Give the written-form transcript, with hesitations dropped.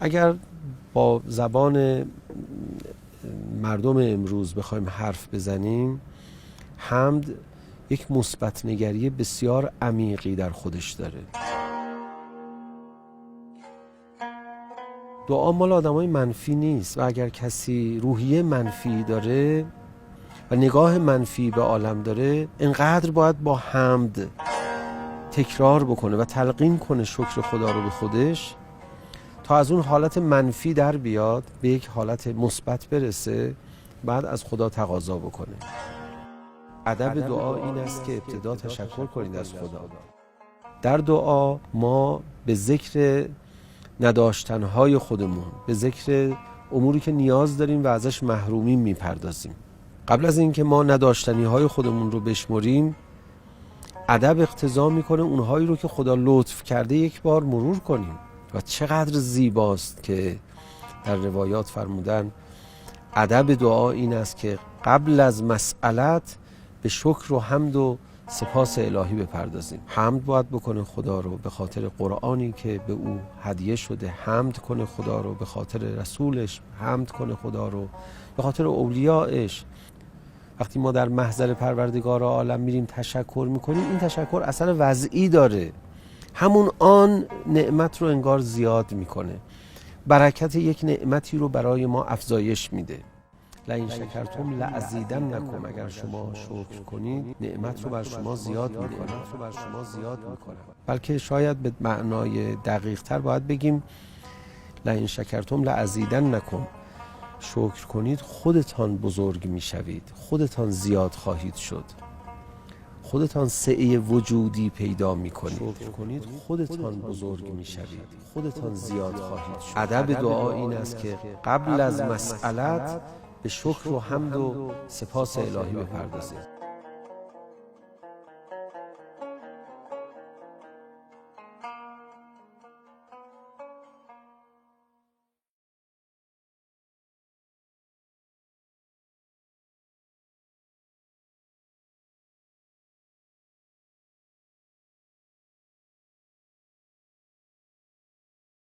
اگر با زبان مردم امروز بخوایم حرف بزنیم، حمد یک مثبت نگری بسیار عمیقی در خودش داره. دعا مال آدمای منفی نیست و اگر کسی روحیه منفی داره و نگاه منفی به عالم داره، انقدر باید با حمد تکرار بکنه و تلقین کنه شکر خدا رو به خودش تا از اون حالت منفی در بیاد، به یک حالت مثبت برسه، بعد از خدا تقاضا بکنه. ادب دعا این است که ابتدا تشکر کنید از خدا. در دعا ما به ذکر نداشتنهای خودمون، به ذکر اموری که نیاز داریم و ازش محرومیم میپردازیم. قبل از اینکه ما نداشتنیهای خودمون رو بشمریم، ادب اقتضا میکنه اونهایی رو که خدا لطف کرده یک بار مرور کنیم. و چقدر زیباست که در روایات فرمودن ادب دعا این است که قبل از مسئلت به شکر و حمد و سپاس الهی بپردازیم. حمد باید بکنه خدا رو به خاطر قرآنی که به او هدیه شده، حمد کنه خدا رو به خاطر رسولش، حمد کنه خدا رو به خاطر اولیائش. وقتی ما در محضر پروردگار عالم میریم تشکر میکنیم، این تشکر اثر وضعی داره، همون آن نعمت رو انگار زیاد میکنه، برکت یک نعمتی رو برای ما افزایش میده. لئن شکرتم لازیدنکم، اگر شما شکر کنید نعمت رو بر شما زیاد میکنه. بلکه شاید به معنای دقیق تر باید بگیم لئن شکرتم لازیدنکم، شکر کنید خودتان بزرگ میشوید، خودتان زیاد خواهید شد، خودتان سعه وجودی پیدا میکنید. شکر کنید خودتان بزرگ میشوید، خودتان زیاد خواهید شد. ادب دعا این است که قبل از مسئلت به شکر و حمد و سپاس الهی بپردازید.